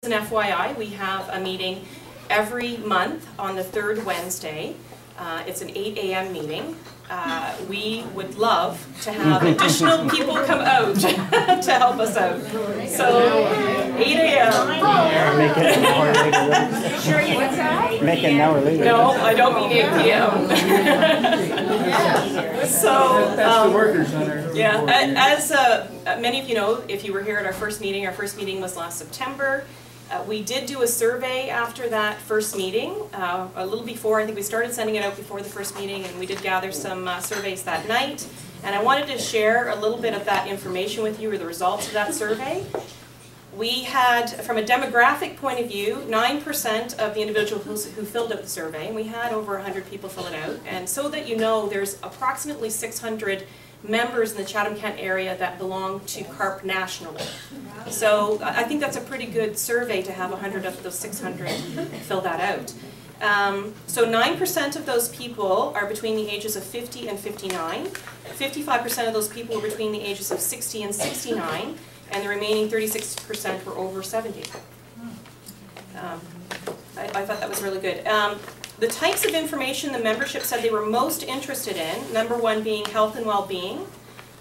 An FYI, we have a meeting every month on the third Wednesday. It's an 8 a.m. meeting. We would love to have additional people come out to help us out. So, 8 a.m. Make it an hour later. Sure you can. Make it an hour later. No, I don't mean 8 p.m. So, That's the worker center. yeah, as many of you know, if you were here at our first meeting was last September. We did do a survey after that first meeting, a little before. I think we started sending it out before the first meeting, and we did gather some surveys that night. And I wanted to share a little bit of that information with you, or the results of that survey. We had, from a demographic point of view, 9% of the individuals who filled out the survey, and we had over 100 people fill it out. And so that you know, there's approximately 600 members in the Chatham-Kent area that belong to CARP nationally. So I think that's a pretty good survey to have 100 of those 600 fill that out. So 9% of those people are between the ages of 50 and 59. 55% of those people were between the ages of 60 and 69, and the remaining 36% were over 70. I thought that was really good. The types of information the membership said they were most interested in, number one being health and well-being,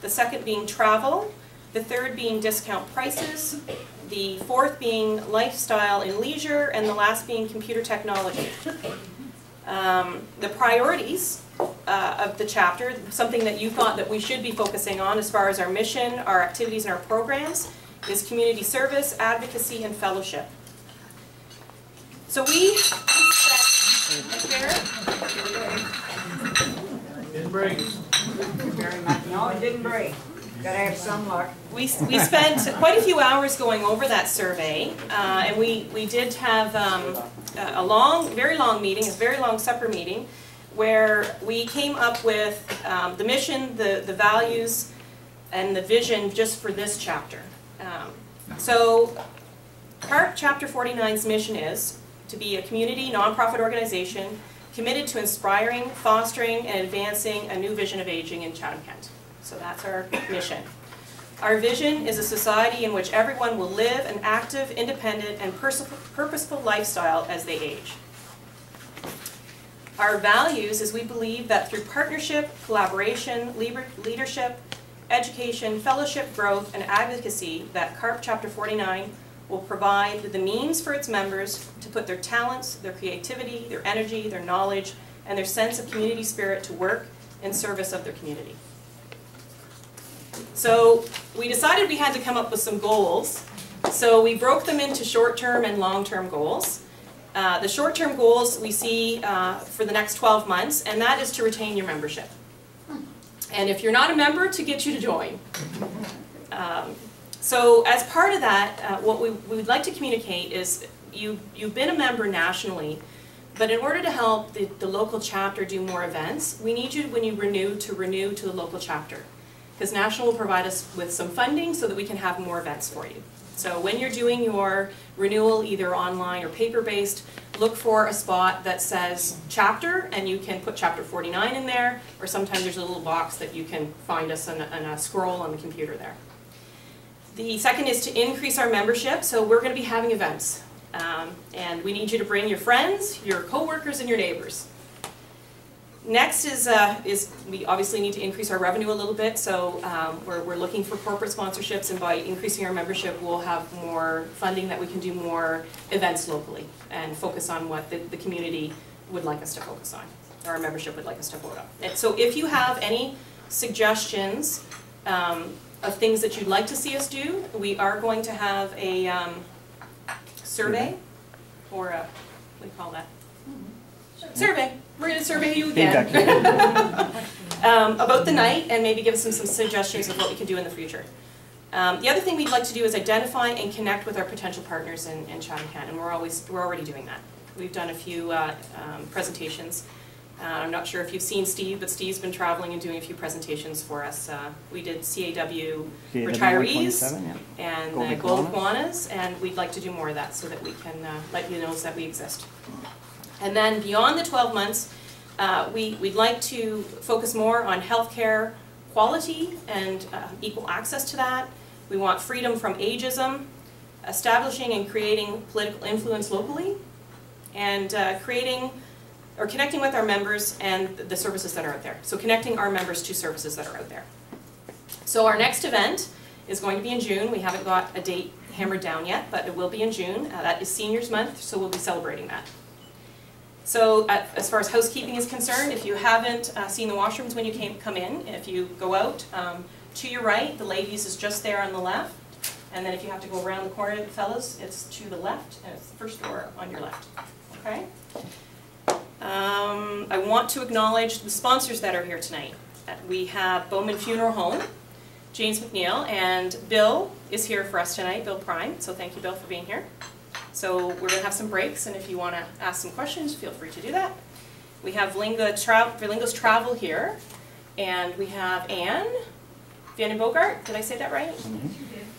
the second being travel, the third being discount prices, the fourth being lifestyle and leisure, and the last being computer technology. The priorities of the chapter, something that you thought that we should be focusing on as far as our mission, our activities, and our programs, is community service, advocacy, and fellowship. So we Didn't break. Very much. No, it didn't break. Gotta have some luck. We spent quite a few hours going over that survey, and we did have a very long meeting, a very long supper meeting, where we came up with the mission, the values, and the vision just for this chapter. So, CARP Chapter 49's mission is to be a community nonprofit organization committed to inspiring, fostering, and advancing a new vision of aging in Chatham-Kent. So that's our mission. Our vision is a society in which everyone will live an active, independent, and purposeful lifestyle as they age. Our values is we believe that through partnership, collaboration, leadership, education, fellowship, growth, and advocacy, that CARP Chapter 49 will provide the means for its members to put their talents, their creativity, their energy, their knowledge, and their sense of community spirit to work in service of their community. So we decided we had to come up with some goals. So we broke them into short-term and long-term goals. The short-term goals we see for the next 12 months, and that is to retain your membership. And if you're not a member, to get you to join. So as part of that, what we would like to communicate is you've been a member nationally, but in order to help the local chapter do more events, we need you, when you renew to the local chapter. Because National will provide us with some funding so that we can have more events for you. So when you're doing your renewal, either online or paper-based, look for a spot that says chapter, and you can put Chapter 49 in there, or sometimes there's a little box that you can find us on a scroll on the computer there. The second is to increase our membership, so we're going to be having events. And we need you to bring your friends, your co-workers, and your neighbors. Next is we obviously need to increase our revenue a little bit, so we're looking for corporate sponsorships, and by increasing our membership we'll have more funding that we can do more events locally and focus on what the community would like us to focus on, or our membership would like us to vote on. And so if you have any suggestions of things that you'd like to see us do, we are going to have a survey, or a, what do you call that? Survey. We're going to survey you again about the night, and maybe give us some suggestions of what we can do in the future. The other thing we'd like to do is identify and connect with our potential partners in Chatham-Kent, and we're already doing that. We've done a few presentations. I'm not sure if you've seen Steve, but Steve's been traveling and doing a few presentations for us. We did CAW retirees and Gold Iguanas, and we'd like to do more of that so that we can let you know that we exist. And then beyond the 12 months, we'd like to focus more on healthcare quality and equal access to that. We want freedom from ageism, establishing and creating political influence locally, and creating or connecting with our members and the services that are out there. So connecting our members to services that are out there. So our next event is going to be in June. We haven't got a date hammered down yet, but it will be in June. That is Seniors Month, so we'll be celebrating that. So as far as housekeeping is concerned, if you haven't seen the washrooms when you come in, if you go out to your right, the ladies is just there on the left. And then if you have to go around the corner, fellas, it's to the left, and it's the first door on your left. Okay? I want to acknowledge the sponsors that are here tonight. We have Bowman Funeral Home, James McNeil, and Bill is here for us tonight, Bill Prime, so thank you, Bill, for being here. So we're going to have some breaks, and if you want to ask some questions, feel free to do that. We have Verlingo's Travel here, and we have Anne Van Bogart. Did I say that right? Mm-hmm.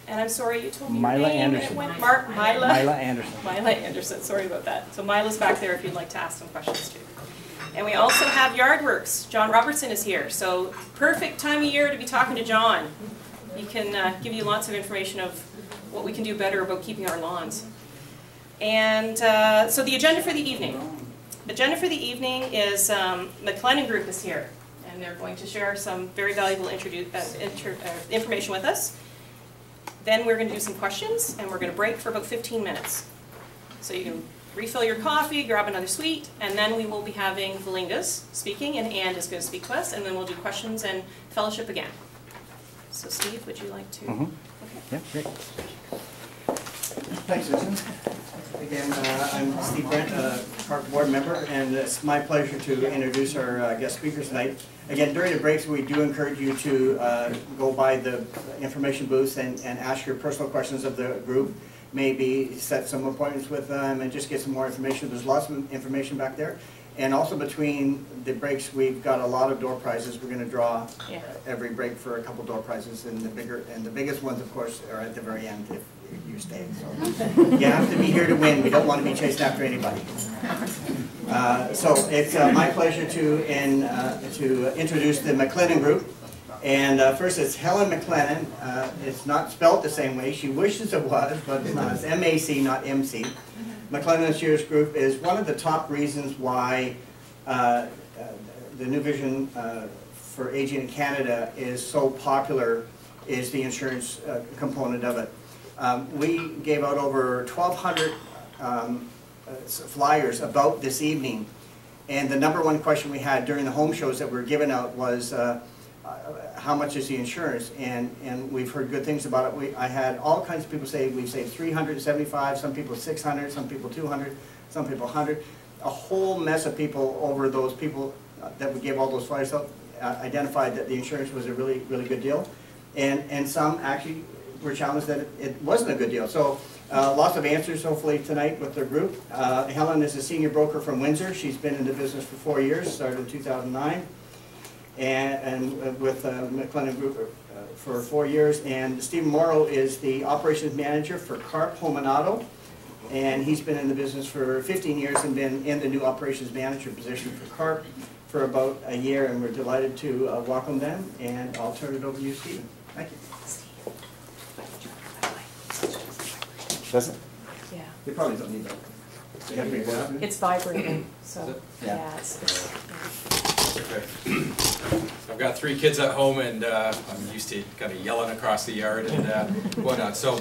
And I'm sorry, you told me Mila your name. Anderson. It went Mila Anderson. Mila Anderson, sorry about that. So Mila's back there if you'd like to ask some questions too. And we also have Yardworks. John Robertson is here, so perfect time of year to be talking to John. He can give you lots of information of what we can do better about keeping our lawns. And so the agenda for the evening. Agenda for the evening is McLennan Group is here, and they're going to share some very valuable information with us. Then we're going to do some questions, and we're going to break for about 15 minutes. So you can refill your coffee, grab another sweet, and then we will be having Valingas speaking, and Ann is going to speak to us, and then we'll do questions and fellowship again. So Steve, would you like to? Mm-hmm. Okay. Yeah, great. Thanks, Susan. Again, I'm Steve Brent, CARP board member, and it's my pleasure to introduce our guest speakers tonight. Again, during the breaks, we do encourage you to go by the information booths and ask your personal questions of the group. Maybe set some appointments with them and just get some more information. There's lots of information back there. And also between the breaks, we've got a lot of door prizes. We're going to draw every break for a couple door prizes, and the biggest ones, of course, are at the very end if you stay. So you have to be here to win. We don't want to be chased after anybody. So it's my pleasure to introduce the McLennan Group. And first, it's Helen McLennan. It's not spelled the same way. She wishes it was, but it's not. It's M-A-C, not M-C. McLennan Insurance Group is one of the top reasons why the New Vision for Aging in Canada is so popular, is the insurance component of it. We gave out over 1,200 flyers about this evening, and the #1 question we had during the home shows that were given out was how much is the insurance, and we've heard good things about it. I had all kinds of people say we've saved 375, some people 600, some people 200, some people 100. A whole mess of people over those people that we gave all those flyers out identified that the insurance was a really, really good deal, and some actually were challenged that it wasn't a good deal. So lots of answers hopefully tonight with their group. Helen is a senior broker from Windsor. She's been in the business for 4 years, started in 2009. And with McLennan Group for 4 years. And Stephen Morrow is the operations manager for CARP Home and Auto, and he's been in the business for 15 years and been in the new operations manager position for CARP for about a year, and we're delighted to welcome them. And I'll turn it over to you, Stephen. Thank you. Does it? Yeah, You probably don't need that. You have to be quiet. it's vibrating, so, Yeah. yeah, it's Okay. I've got 3 kids at home, and I'm used to kind of yelling across the yard and whatnot. So